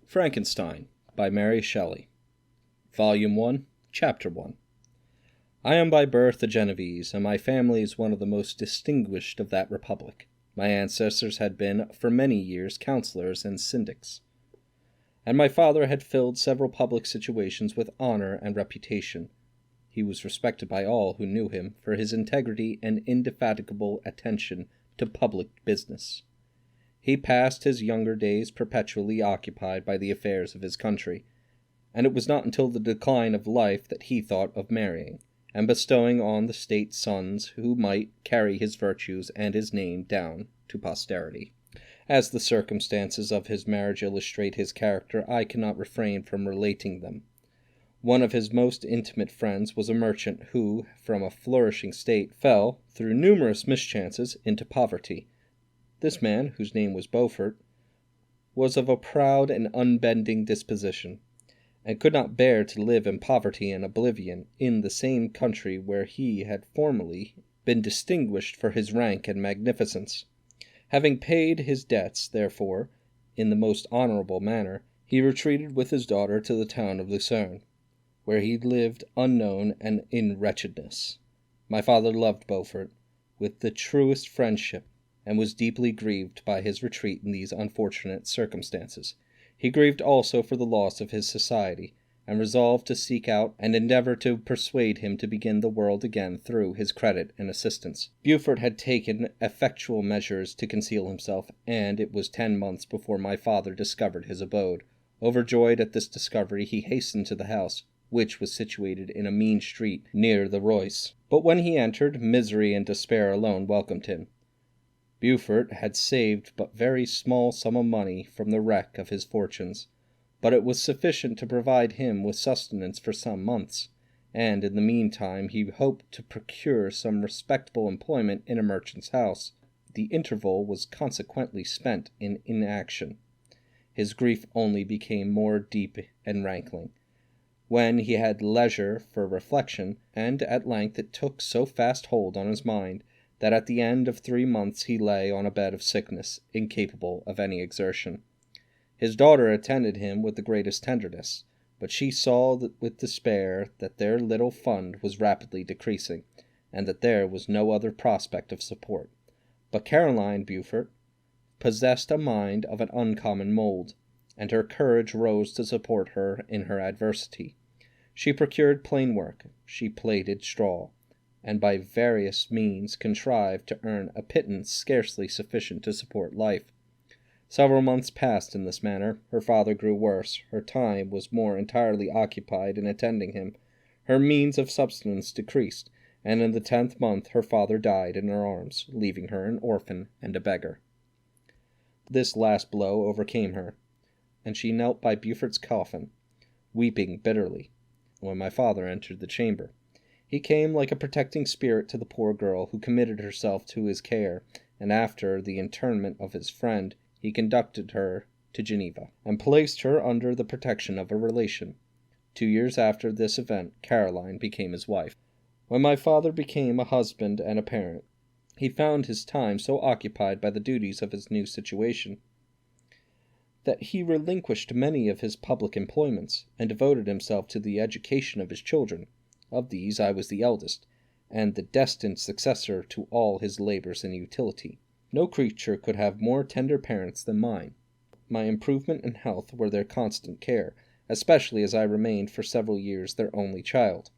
Frankenstein by Mary Shelley. Volume 1, Chapter 1. I am by birth a Genevese, and my family is one of the most distinguished of that republic. My ancestors had been, for many years, councillors and syndics, and my father had filled several public situations with honor and reputation. He was respected by all who knew him for his integrity and indefatigable attention to public business. He passed his younger days perpetually occupied by the affairs of his country, and it was not until the decline of life that he thought of marrying, and bestowing on the state sons who might carry his virtues and his name down to posterity. As the circumstances of his marriage illustrate his character, I cannot refrain from relating them. One of his most intimate friends was a merchant who, from a flourishing state, fell, through numerous mischances, into poverty. This man, whose name was Beaufort, was of a proud and unbending disposition, and could not bear to live in poverty and oblivion in the same country where he had formerly been distinguished for his rank and magnificence. Having paid his debts, therefore, in the most honourable manner, he retreated with his daughter to the town of Lucerne, where he lived unknown and in wretchedness. My father loved Beaufort with the truest friendship, and was deeply grieved by his retreat in these unfortunate circumstances. He grieved also for the loss of his society, and resolved to seek out and endeavour to persuade him to begin the world again through his credit and assistance. Beaufort had taken effectual measures to conceal himself, and it was 10 months before my father discovered his abode. Overjoyed at this discovery, he hastened to the house, which was situated in a mean street near the Royce. But when he entered, misery and despair alone welcomed him. Beaufort had saved but very small sum of money from the wreck of his fortunes, but it was sufficient to provide him with sustenance for some months, and in the meantime he hoped to procure some respectable employment in a merchant's house. The interval was consequently spent in inaction. His grief only became more deep and rankling, when he had leisure for reflection, and at length it took so fast hold on his mind that at the end of 3 months he lay on a bed of sickness, incapable of any exertion. His daughter attended him with the greatest tenderness, but she saw with despair that their little fund was rapidly decreasing, and that there was no other prospect of support. But Caroline Beaufort possessed a mind of an uncommon mould, and her courage rose to support her in her adversity. She procured plain work, she plaited straw, and by various means contrived to earn a pittance scarcely sufficient to support life. Several months passed in this manner. Her father grew worse, her time was more entirely occupied in attending him, her means of subsistence decreased, and in the 10th month her father died in her arms, leaving her an orphan and a beggar. This last blow overcame her, and she knelt by Beaufort's coffin, weeping bitterly, when my father entered the chamber. He came like a protecting spirit to the poor girl, who committed herself to his care, and after the interment of his friend, he conducted her to Geneva, and placed her under the protection of a relation. 2 years after this event, Caroline became his wife. When my father became a husband and a parent, he found his time so occupied by the duties of his new situation that he relinquished many of his public employments, and devoted himself to the education of his children. Of these I was the eldest, and the destined successor to all his labours and utility. No creature could have more tender parents than mine. My improvement and health were their constant care, especially as I remained for several years their only child.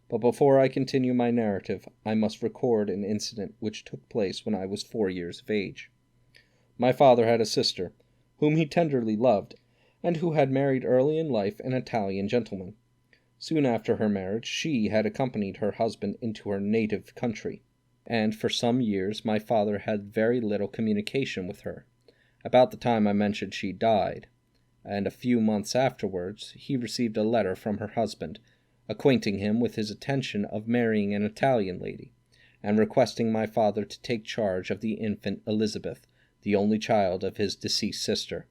But before I continue my narrative, I must record an incident which took place when I was 4 years of age. My father had a sister, whom he tenderly loved, and who had married early in life an Italian gentleman. Soon after her marriage, she had accompanied her husband into her native country, and for some years my father had very little communication with her. About the time I mentioned she died, and a few months afterwards, he received a letter from her husband, acquainting him with his intention of marrying an Italian lady, and requesting my father to take charge of the infant Elizabeth, the only child of his deceased sister.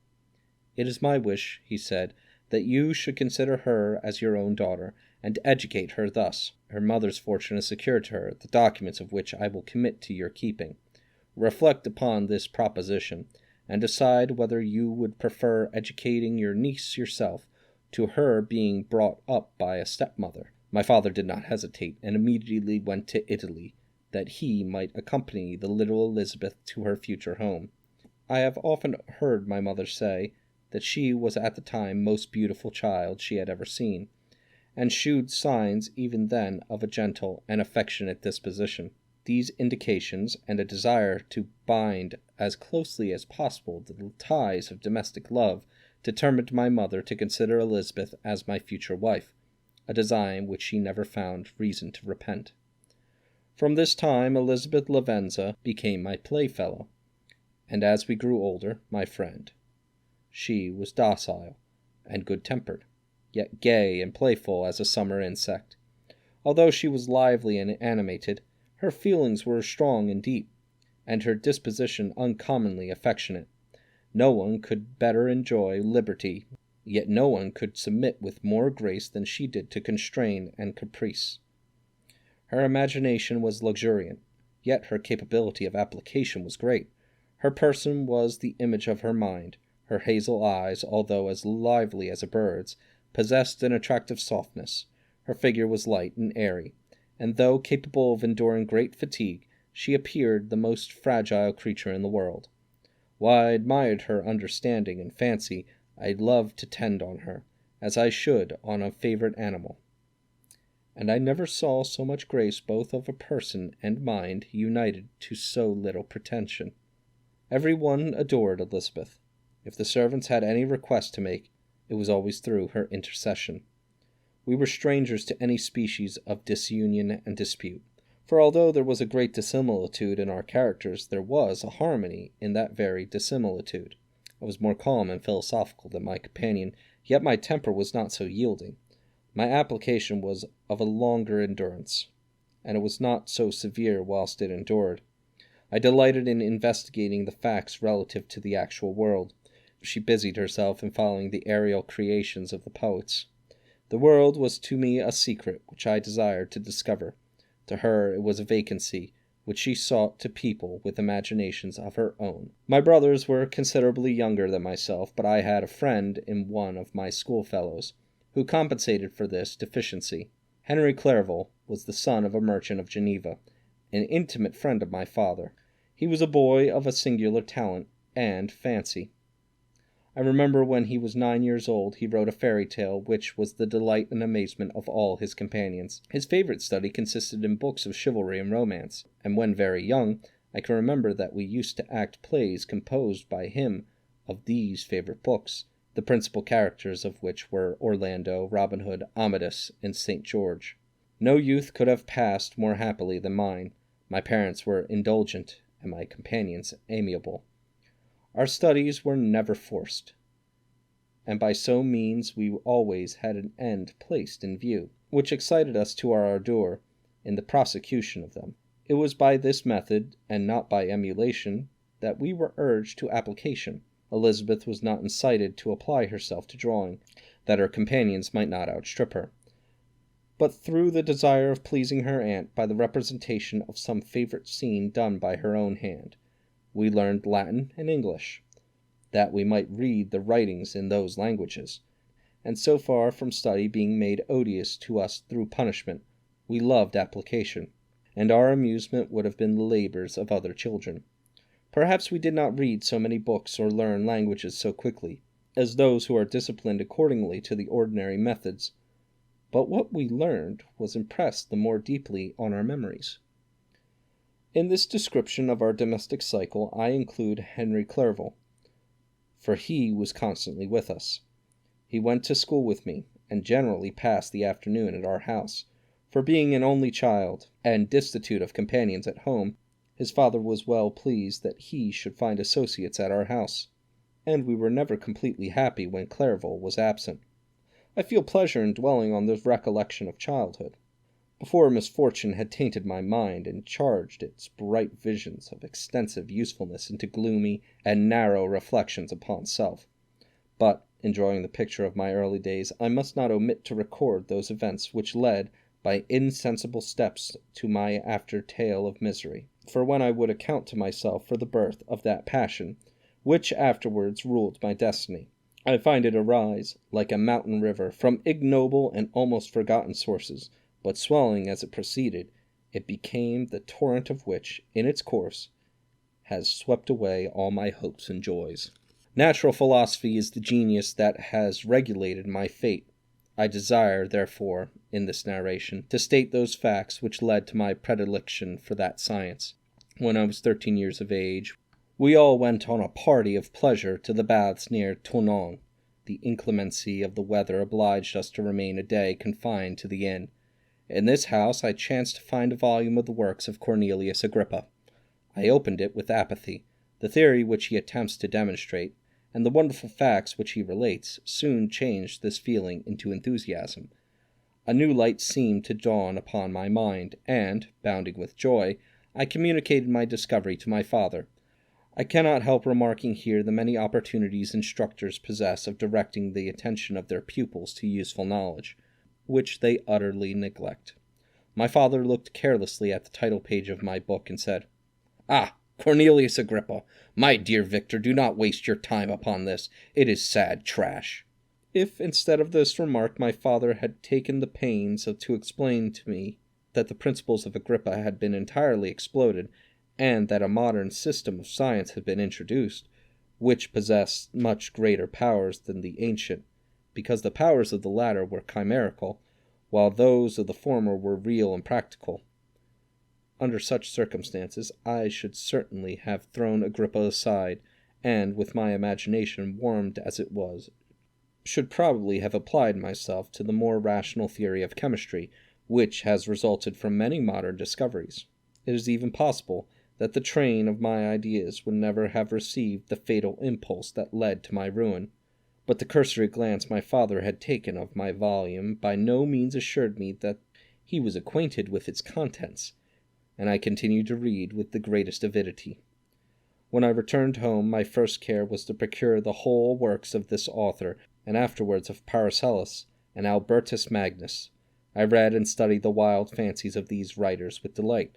"It is my wish," he said, "that you should consider her as your own daughter, and educate her thus. Her mother's fortune is secured to her, the documents of which I will commit to your keeping. Reflect upon this proposition, and decide whether you would prefer educating your niece yourself to her being brought up by a stepmother. My father did not hesitate, and immediately went to Italy, that he might accompany the little Elizabeth to her future home. I have often heard my mother say that she was at the time most beautiful child she had ever seen, and shewed signs even then of a gentle and affectionate disposition. These indications, and a desire to bind as closely as possible the ties of domestic love, determined my mother to consider Elizabeth as my future wife, a design which she never found reason to repent. From this time Elizabeth Lavenza became my playfellow, and as we grew older, my friend. She was docile and good-tempered, yet gay and playful as a summer insect. Although she was lively and animated, her feelings were strong and deep, and her disposition uncommonly affectionate. No one could better enjoy liberty, yet no one could submit with more grace than she did to constraint and caprice. Her imagination was luxuriant, yet her capability of application was great. Her person was the image of her mind. Her hazel eyes, although as lively as a bird's, possessed an attractive softness. Her figure was light and airy, and though capable of enduring great fatigue, she appeared the most fragile creature in the world. While I admired her understanding and fancy, I loved to tend on her, as I should on a favourite animal. And I never saw so much grace both of a person and mind united to so little pretension. Every one adored Elizabeth. If the servants had any request to make, it was always through her intercession. We were strangers to any species of disunion and dispute, for although there was a great dissimilitude in our characters, there was a harmony in that very dissimilitude. I was more calm and philosophical than my companion, yet my temper was not so yielding. My application was of a longer endurance, and it was not so severe whilst it endured. I delighted in investigating the facts relative to the actual world. She busied herself in following the aerial creations of the poets. The world was to me a secret which I desired to discover. To her it was a vacancy which she sought to people with imaginations of her own. My brothers were considerably younger than myself, but I had a friend in one of my schoolfellows, who compensated for this deficiency. Henry Clerval was the son of a merchant of Geneva, an intimate friend of my father. He was a boy of a singular talent and fancy. I remember when he was 9 years old he wrote a fairy tale which was the delight and amazement of all his companions. His favourite study consisted in books of chivalry and romance, and when very young I can remember that we used to act plays composed by him of these favourite books, the principal characters of which were Orlando, Robin Hood, Amadis, and St. George. No youth could have passed more happily than mine. My parents were indulgent, and my companions amiable. Our studies were never forced, and by so means we always had an end placed in view, which excited us to our ardour in the prosecution of them. It was by this method, and not by emulation, that we were urged to application. Elizabeth was not incited to apply herself to drawing, that her companions might not outstrip her, but through the desire of pleasing her aunt by the representation of some favourite scene done by her own hand. We learned Latin and English, that we might read the writings in those languages, and so far from study being made odious to us through punishment, we loved application, and our amusement would have been the labours of other children. Perhaps we did not read so many books or learn languages so quickly as those who are disciplined accordingly to the ordinary methods, but what we learned was impressed the more deeply on our memories. In this description of our domestic cycle I include Henry Clerval, for he was constantly with us. He went to school with me, and generally passed the afternoon at our house, for being an only child, and destitute of companions at home, his father was well pleased that he should find associates at our house, and we were never completely happy when Clerval was absent. I feel pleasure in dwelling on this recollection of childhood. Before misfortune had tainted my mind and charged its bright visions of extensive usefulness into gloomy and narrow reflections upon self. But, in drawing the picture of my early days, I must not omit to record those events which led by insensible steps to my after tale of misery. For when I would account to myself for the birth of that passion which afterwards ruled my destiny. I find it arise, like a mountain river, from ignoble and almost forgotten sources, but swelling as it proceeded, it became the torrent of which, in its course, has swept away all my hopes and joys. Natural philosophy is the genius that has regulated my fate. I desire, therefore, in this narration, to state those facts which led to my predilection for that science. When I was 13 years of age, we all went on a party of pleasure to the baths near Tournon. The inclemency of the weather obliged us to remain a day confined to the inn. In this house I chanced to find a volume of the works of Cornelius Agrippa. I opened it with apathy. The theory which he attempts to demonstrate, and the wonderful facts which he relates, soon changed this feeling into enthusiasm. A new light seemed to dawn upon my mind, and, bounding with joy, I communicated my discovery to my father. I cannot help remarking here the many opportunities instructors possess of directing the attention of their pupils to useful knowledge, which they utterly neglect. My father looked carelessly at the title page of my book and said, "Ah, Cornelius Agrippa, my dear Victor, do not waste your time upon this. It is sad trash." If, instead of this remark, my father had taken the pains to explain to me that the principles of Agrippa had been entirely exploded, and that a modern system of science had been introduced, which possessed much greater powers than the ancient, because the powers of the latter were chimerical, while those of the former were real and practical. Under such circumstances, I should certainly have thrown Agrippa aside, and, with my imagination warmed as it was, should probably have applied myself to the more rational theory of chemistry, which has resulted from many modern discoveries. It is even possible that the train of my ideas would never have received the fatal impulse that led to my ruin. But the cursory glance my father had taken of my volume by no means assured me that he was acquainted with its contents, and I continued to read with the greatest avidity. When I returned home, my first care was to procure the whole works of this author, and afterwards of Paracelsus and Albertus Magnus. I read and studied the wild fancies of these writers with delight.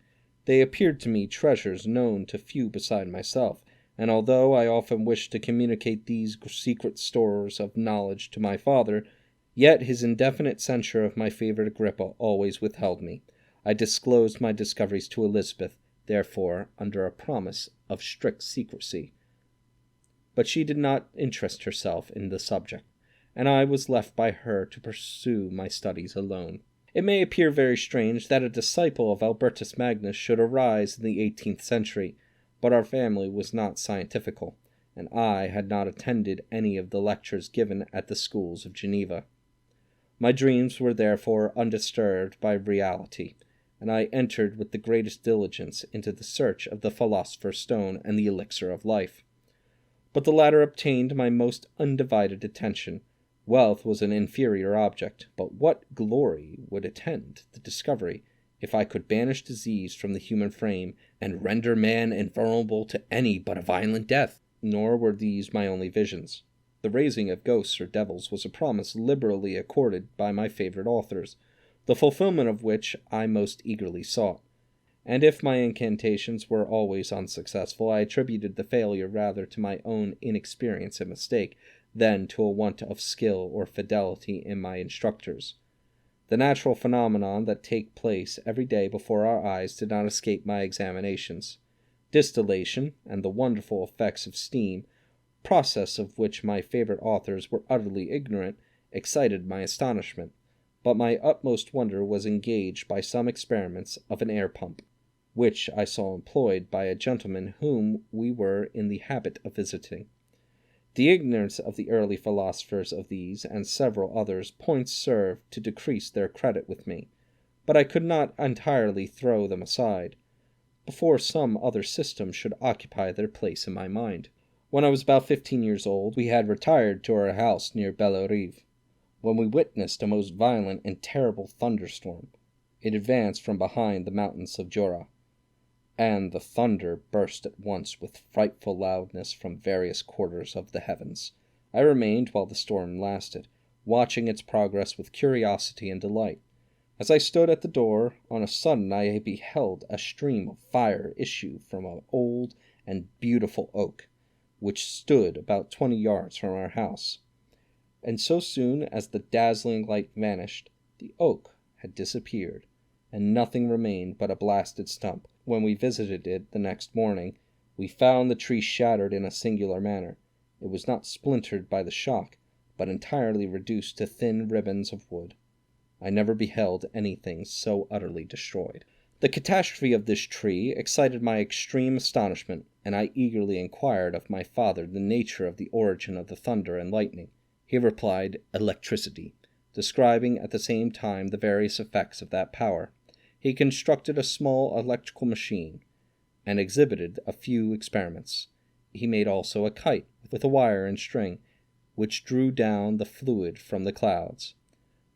They appeared to me treasures known to few beside myself, and although I often wished to communicate these secret stores of knowledge to my father, yet his indefinite censure of my favorite Agrippa always withheld me. I disclosed my discoveries to Elizabeth, therefore, under a promise of strict secrecy. But she did not interest herself in the subject, and I was left by her to pursue my studies alone. It may appear very strange that a disciple of Albertus Magnus should arise in the 18th century, but our family was not scientifical, and I had not attended any of the lectures given at the schools of Geneva. My dreams were therefore undisturbed by reality, and I entered with the greatest diligence into the search of the philosopher's stone and the elixir of life. But the latter obtained my most undivided attention. Wealth was an inferior object, but what glory would attend the discovery if I could banish disease from the human frame, and render man invulnerable to any but a violent death? Nor were these my only visions. The raising of ghosts or devils was a promise liberally accorded by my favorite authors, the fulfillment of which I most eagerly sought. And if my incantations were always unsuccessful, I attributed the failure rather to my own inexperience and mistake than to a want of skill or fidelity in my instructors. The natural phenomena that take place every day before our eyes did not escape my examinations. Distillation, and the wonderful effects of steam, process of which my favorite authors were utterly ignorant, excited my astonishment, but my utmost wonder was engaged by some experiments of an air-pump, which I saw employed by a gentleman whom we were in the habit of visiting. The ignorance of the early philosophers of these and several others points served to decrease their credit with me, but I could not entirely throw them aside, before some other system should occupy their place in my mind. When I was about 15 years old, we had retired to our house near Bellerive, when we witnessed a most violent and terrible thunderstorm. It advanced from behind the mountains of Jura, and the thunder burst at once with frightful loudness from various quarters of the heavens. I remained while the storm lasted, watching its progress with curiosity and delight. As I stood at the door, on a sudden I beheld a stream of fire issue from an old and beautiful oak. which stood about 20 yards from our house. And so soon as the dazzling light vanished, the oak had disappeared, and nothing remained but a blasted stump. When we visited it the next morning, we found the tree shattered in a singular manner. It was not splintered by the shock, but entirely reduced to thin ribbons of wood. I never beheld anything so utterly destroyed. The catastrophe of this tree excited my extreme astonishment, and I eagerly inquired of my father the nature of the origin of the thunder and lightning. He replied, electricity, describing at the same time the various effects of that power. He constructed a small electrical machine, and exhibited a few experiments. He made also a kite with a wire and string, which drew down the fluid from the clouds.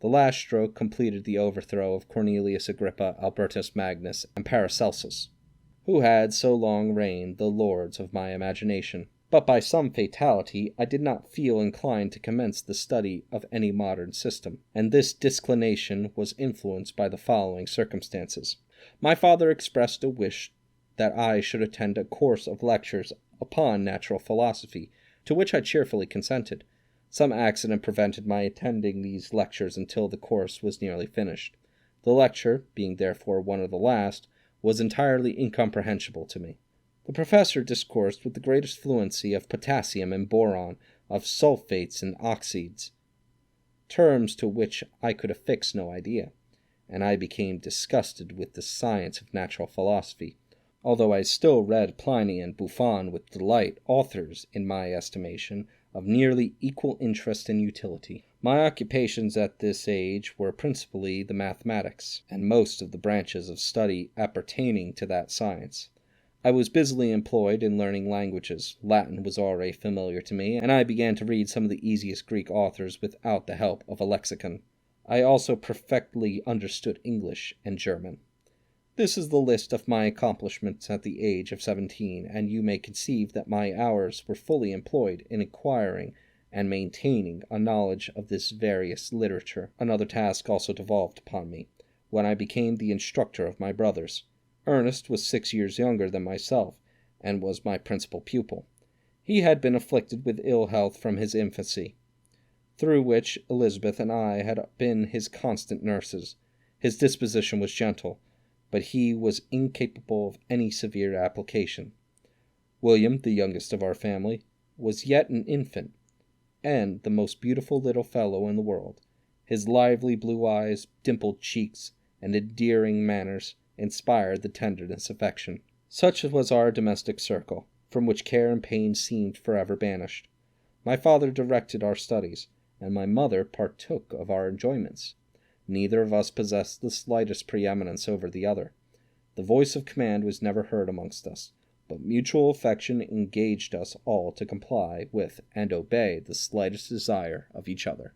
The last stroke completed the overthrow of Cornelius Agrippa, Albertus Magnus, and Paracelsus, who had so long reigned the lords of my imagination. But by some fatality I did not feel inclined to commence the study of any modern system, and this disinclination was influenced by the following circumstances. My father expressed a wish that I should attend a course of lectures upon natural philosophy, to which I cheerfully consented. Some accident prevented my attending these lectures until the course was nearly finished. The lecture, being therefore one of the last, was entirely incomprehensible to me. The professor discoursed with the greatest fluency of potassium and boron, of sulfates and oxides, terms to which I could affix no idea, and I became disgusted with the science of natural philosophy, although I still read Pliny and Buffon with delight, authors, in my estimation, of nearly equal interest and utility. My occupations at this age were principally the mathematics, and most of the branches of study appertaining to that science. I was busily employed in learning languages. Latin was already familiar to me, and I began to read some of the easiest Greek authors without the help of a lexicon. I also perfectly understood English and German. This is the list of my accomplishments at the age of 17, and you may conceive that my hours were fully employed in acquiring and maintaining a knowledge of this various literature. Another task also devolved upon me, when I became the instructor of my brothers. Ernest was 6 years younger than myself, and was my principal pupil. He had been afflicted with ill health from his infancy, through which Elizabeth and I had been his constant nurses. His disposition was gentle, but he was incapable of any severe application. William, the youngest of our family, was yet an infant, and the most beautiful little fellow in the world. His lively blue eyes, dimpled cheeks, and endearing manners inspired the tenderest affection. Such was our domestic circle, from which care and pain seemed forever banished. My father directed our studies, and my mother partook of our enjoyments. Neither of us possessed the slightest preeminence over the other. The voice of command was never heard amongst us, but mutual affection engaged us all to comply with and obey the slightest desire of each other.